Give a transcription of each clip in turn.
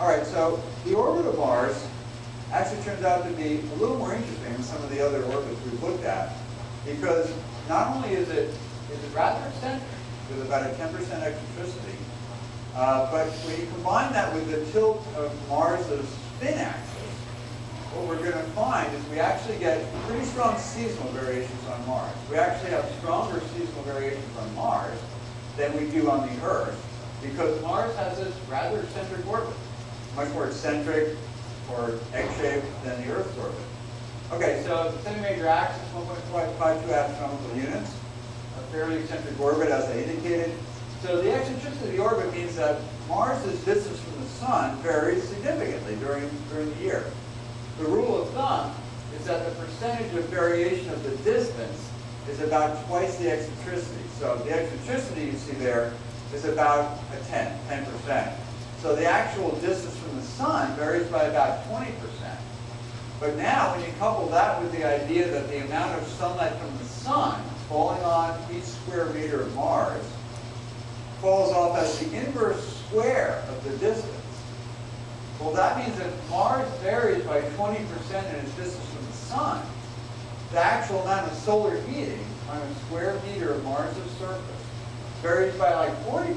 All right, so the orbit of Mars actually turns out to be a little more interesting than some of the other orbits we've looked at, because not only is it rather eccentric, with about a 10% eccentricity, but when you combine that with the tilt of Mars's spin axis, what we're going to find is we actually get pretty strong seasonal variations on Mars. We actually have stronger seasonal variations on Mars than we do on the Earth, because Mars has this rather eccentric orbit, much more eccentric or egg-shaped than the Earth's orbit. Okay, so the semi-major axis, 1.52 astronomical units, a fairly eccentric orbit, as I indicated. So the eccentricity of the orbit means that Mars's distance from the Sun varies significantly during the year. The rule of thumb is that the percentage of variation of the distance is about twice the eccentricity. So the eccentricity you see there is about a 10%. So the actual distance from the Sun varies by about 20%. But now when you couple that with the idea that the amount of sunlight from the Sun falling on each square meter of Mars falls off as the inverse square of the distance, well, that means that Mars varies by 20% in its distance from the Sun. The actual amount of solar heating on a square meter of Mars' surface varies by like 40%.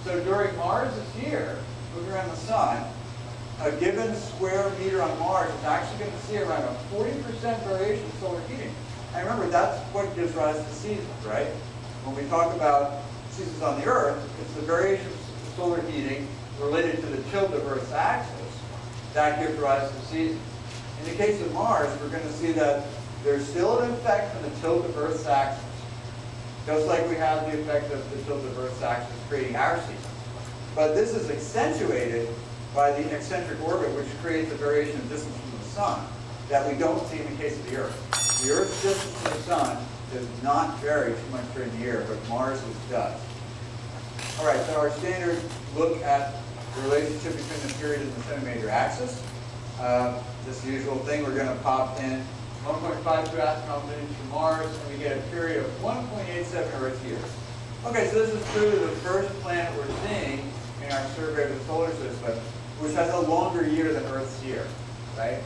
So during Mars' year, moving around the Sun, a given square meter on Mars is actually going to see around a 40% variation in solar heating. And remember, that's what gives rise to seasons, right? When we talk about seasons on the Earth, it's the variation of solar heating related to the tilt of Earth's axis that gives rise to seasons. In the case of Mars, we're going to see that there's still an effect from the tilt of Earth's axis, just like we have the effect of the tilt of Earth's axis creating our seasons. But this is accentuated by the eccentric orbit, which creates a variation of distance from the Sun that we don't see in the case of the Earth. The Earth's distance from the Sun does not vary too much during the year, but Mars's does. All right, so our standard look at the relationship between the period and the semi-major axis. This usual thing, we're going to pop in 1.52 astronomical units for Mars, and we get a period of 1.87 Earth years. Okay, so this is true to the first planet we're seeing in our survey of the solar system, which has a longer year than Earth's year, right?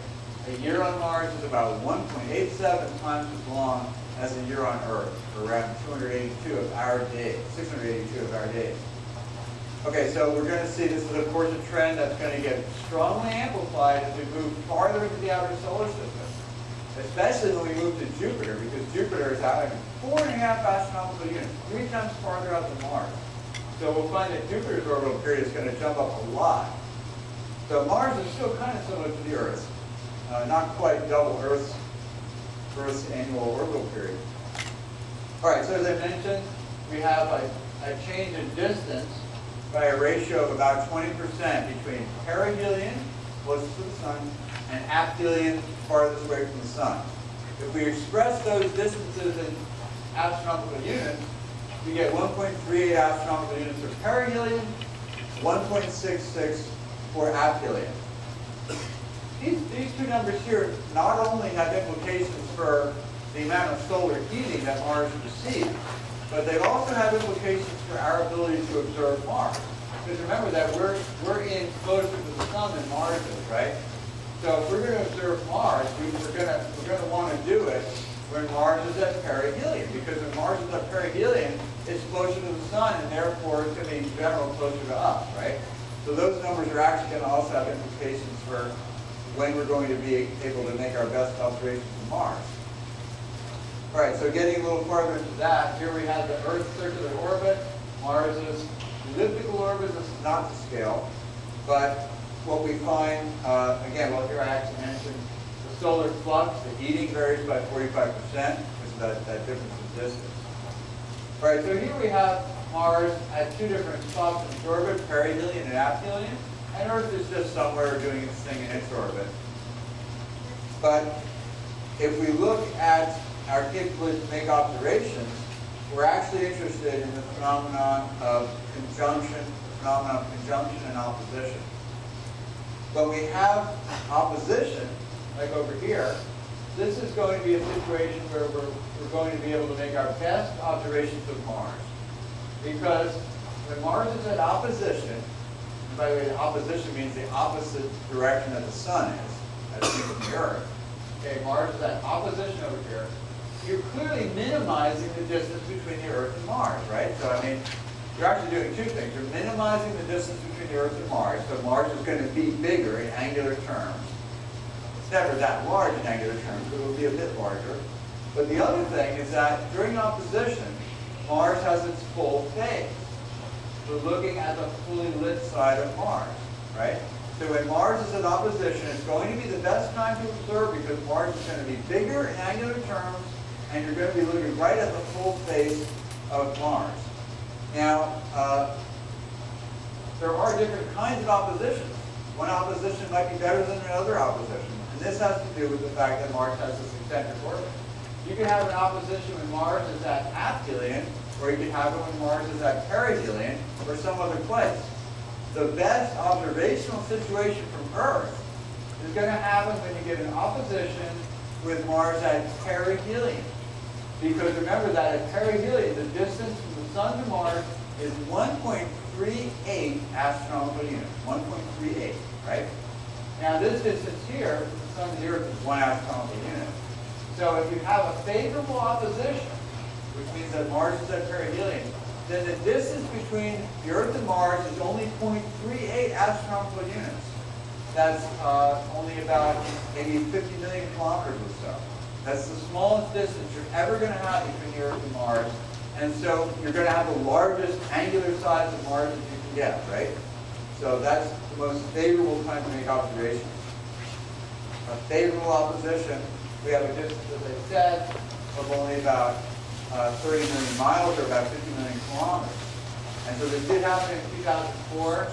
A year on Mars is about 1.87 times as long as a year on Earth, or around 282 of our days, 682 of our days. Okay, so we're going to see this is, of course, a trend that's going to get strongly amplified as we move farther into the outer solar system, especially when we move to Jupiter, because Jupiter is out 4.5 astronomical units, 3 times farther out than Mars. So we'll find that Jupiter's orbital period is going to jump up a lot. So Mars is still kind of similar to the Earth, not quite double Earth's annual orbital period. All right, so as I mentioned, we have a change in distance by a ratio of about 20% between perihelion, closest to the Sun, and aphelion, farthest away from the Sun. If we express those distances in astronomical units, we get 1.38 astronomical units for perihelion, 1.66 for aphelion. These two numbers here not only have implications for the amount of solar heating that Mars receives, but they also have implications for our ability to observe Mars. Because remember that we're in closer to the Sun than Mars is, right? So if we're going to observe Mars, we're going to want to do it when Mars is at perihelion, because when Mars is at perihelion, it's closer to the Sun, and therefore it's going to be in general closer to us, right? So those numbers are actually going to also have implications for when we're going to be able to make our best observations of Mars. All right, so getting a little farther into that, here we have the Earth's circular orbit, Mars's elliptical orbit. This is not to scale, but what we find, again, well, here I actually mentioned the solar flux, the heating varies by 45%, because of that difference in distance. All right, so here we have Mars at 2 different spots in its orbit, perihelion and aphelion, and Earth is just somewhere doing its thing in its orbit. But if we look at our capability to make observations, we're actually interested in the phenomenon of conjunction and opposition. When we have opposition, like over here, this is going to be a situation where we're going to be able to make our best observations of Mars. Because when Mars is at opposition, by the way, the opposition means the opposite direction that the sun is, as seen from the Earth. Okay, Mars is at opposition over here. You're clearly minimizing the distance between the Earth and Mars, right? So, I mean, you're actually doing two things. You're minimizing the distance between the Earth and Mars, so Mars is going to be bigger in angular terms. It's never that large in angular terms, but it will be a bit larger. But the other thing is that during opposition, Mars has its full phase. We're looking at the fully lit side of Mars, right? So when Mars is in opposition, it's going to be the best time to observe because Mars is going to be bigger in angular terms, and you're going to be looking right at the full face of Mars. Now, there are different kinds of oppositions. One opposition might be better than another opposition, and this has to do with the fact that Mars has this eccentric orbit. You can have an opposition when Mars is at aphelion, or you can have it when Mars is at perihelion, or some other place. The best observational situation from Earth is going to happen when you get an opposition with Mars at perihelion. Because remember that at perihelion, the distance from the Sun to Mars is 1.38 astronomical units. 1.38, right? Now this distance here from the Sun to the Earth is 1 astronomical unit. So if you have a favorable opposition, which means that Mars is at perihelion, then the distance between the Earth and Mars is only 0.38 astronomical units. That's only about maybe 50 million kilometers or so. That's the smallest distance you're ever going to have between the Earth and Mars. And so you're going to have the largest angular size of Mars that you can get, right? So that's the most favorable time to make observations. A favorable opposition, we have a distance, as I said, of only about 30 million miles, or about 50 million kilometers. And so this did happen in 2004.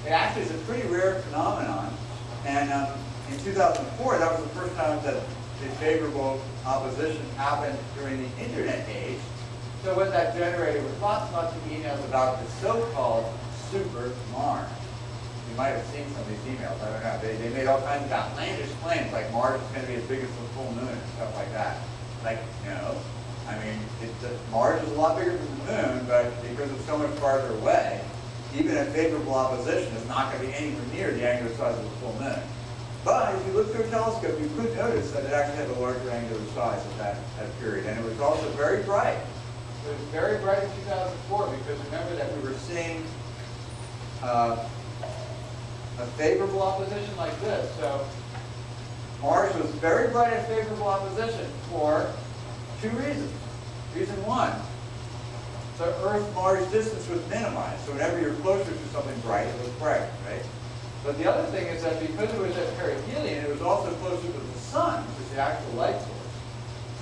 It actually is a pretty rare phenomenon. And in 2004, that was the first time that the favorable opposition happened during the internet age. So what that generated was lots and lots of emails about the so-called super Mars. You might have seen some of these emails, I don't know. They made all kinds of outlandish claims, like Mars is going to be as big as the full moon and stuff like that. Like, no. I mean, Mars is a lot bigger than the moon, but because it's so much farther away, even a favorable opposition is not going to be anywhere near the angular size of the full moon. But if you look through a telescope, you could notice that it actually had a larger angular size at that period. And it was also very bright. It was very bright in 2004 because remember that we were seeing a favorable opposition like this. So Mars was very bright at favorable opposition for two reasons. Reason one, the Earth-Mars distance was minimized. So whenever you're closer to something bright, it was bright, right? But the other thing is that because it was at perihelion, it was also closer to the Sun, which is the actual light source.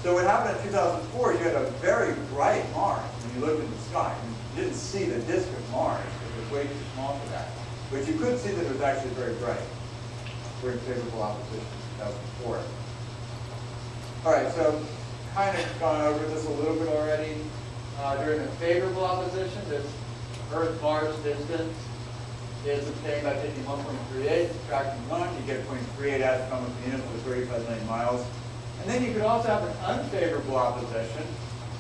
So what happened in 2004, you had a very bright Mars when you looked in the sky. You didn't see the disk of Mars. It was way too small for that. But you could see that it was actually very bright during favorable opposition in 2004. All right, so kind of gone over this a little bit already. During the favorable opposition, this Earth-Mars distance is obtained by taking 1.38, subtracting 1, you get 0.38 astronomical units for 35 million miles. And then you could also have an unfavorable opposition.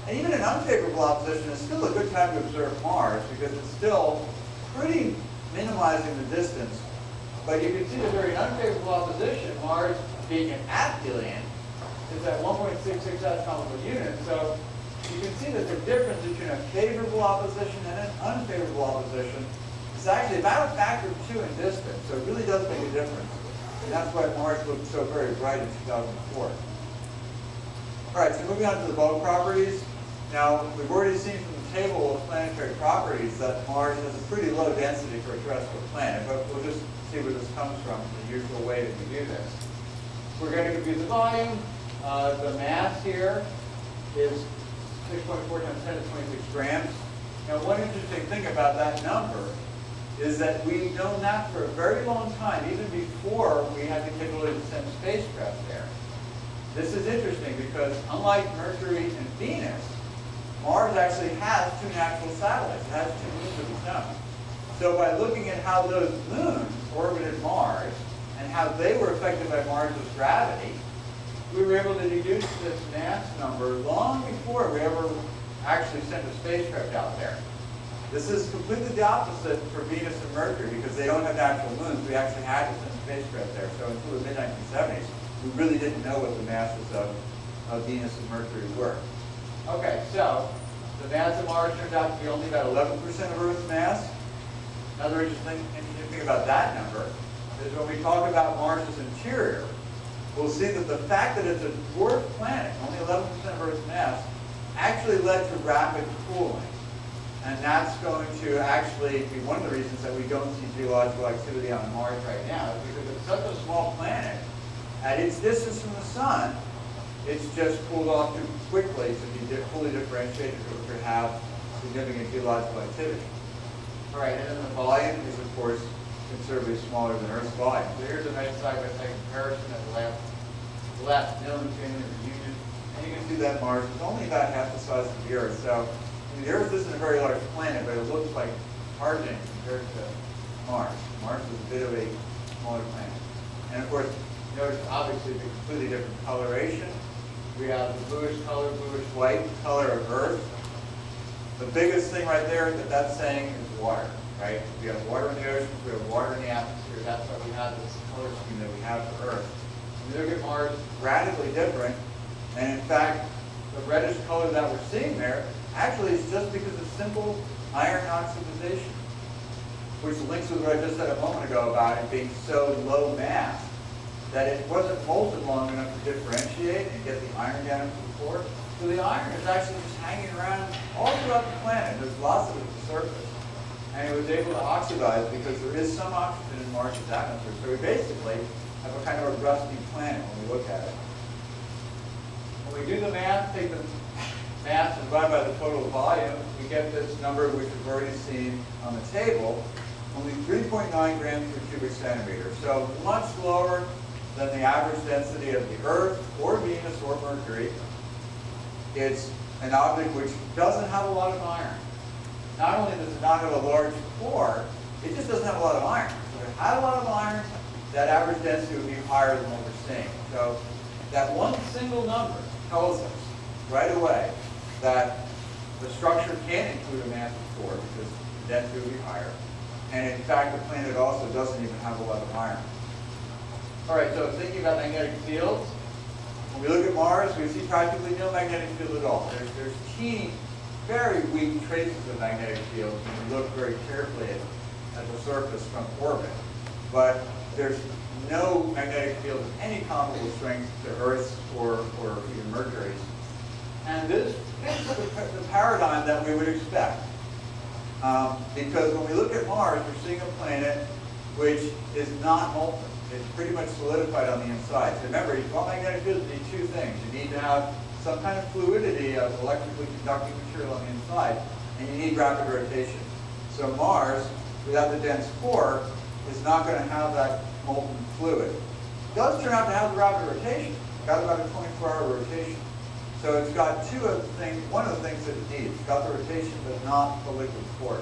And even an unfavorable opposition is still a good time to observe Mars because it's still pretty minimizing the distance. But you can see that during unfavorable opposition, Mars being an aphelion is at 1.66 astronomical units. So you can see that the difference between a favorable opposition and an unfavorable opposition is actually about a factor of 2 in distance. So it really does make a difference. And that's why Mars looked so very bright in 2004. All right, so moving on to the bulk properties. Now, we've already seen from the table of planetary properties that Mars has a pretty low density for a terrestrial planet, but we'll just see where this comes from, the usual way that we do this. We're going to compute the volume. The mass here is 6.4 times 10 to the 26 grams. Now, one interesting thing about that number is that we've known that for a very long time, even before we had the capability to send spacecraft there. This is interesting because unlike Mercury and Venus, Mars actually has 2 natural satellites. It has 2 moons of its own. So by looking at how those moons orbited Mars and how they were affected by Mars's gravity, we were able to deduce this mass number long before we ever actually sent a spacecraft out there. This is completely the opposite for Venus and Mercury because they don't have natural moons. We actually had this in spacecraft there. So until the mid-1970s, we really didn't know what the masses of Venus and Mercury were. Okay, so the mass of Mars turned out to be only about 11% of Earth's mass. Another interesting thing about that number is when we talk about Mars's interior, we'll see that the fact that it's a dwarf planet, only 11% of Earth's mass, actually led to rapid cooling. And that's going to actually be one of the reasons that we don't see geological activity on Mars right now, is because it's such a small planet. At its distance from the sun, it's just cooled off too quickly to be fully differentiated or to have significant geological activity. All right, and then the volume is, of course, considerably smaller than Earth's volume. So here's a nice side-by-side comparison of the last known family reunion. And you can see that Mars is only about half the size of the Earth. So the Earth isn't a very large planet, but it looks like hardening compared to Mars. Mars is a bit of a smaller planet. And of course, notice obviously the completely different coloration. We have the bluish color, bluish white color of Earth. The biggest thing right there that that's saying is water, right? We have water in the oceans, we have water in the atmosphere. That's why we have this color scheme that we have for Earth. When you look at Mars, radically different. And in fact, the reddish color that we're seeing there actually is just because of simple iron oxidization, which links with what I just said a moment ago about it being so low mass that it wasn't molten long enough to differentiate and get the iron down into the core. So the iron is actually just hanging around all throughout the planet. There's lots of it at the surface. And it was able to oxidize because there is some oxygen in Mars's atmosphere. So we basically have a kind of a rusty planet when we look at it. When we do the math, take the mass and divide by the total volume, we get this number which we've already seen on the table, only 3.9 grams per cubic centimeter. So much lower than the average density of the Earth or Venus or Mercury. It's an object which doesn't have a lot of iron. Not only does it not have a large core, it just doesn't have a lot of iron. So if it had a lot of iron, that average density would be higher than what we're seeing. So that one single number tells us right away that the structure can include a massive core because the density would be higher. And in fact, the planet also doesn't even have a lot of iron. All right, so thinking about magnetic fields, when we look at Mars, we see practically no magnetic field at all. There's teeny, very weak traces of magnetic fields when we look very carefully at the surface from orbit. But there's no magnetic field of any comparable strength to Earth's or even Mercury's. And this fits the paradigm that we would expect. Because when we look at Mars, we're seeing a planet which is not molten. It's pretty much solidified on the inside. So remember, you want magnetic fields, you need two things. You need to have some kind of fluidity of electrically conducting material on the inside, and you need rapid rotation. So Mars, without the dense core, is not going to have that molten fluid. It does turn out to have the rapid rotation. It's got about a 24-hour rotation. So it's got two of the things, one of the things that it needs. It's got the rotation, but not the liquid core.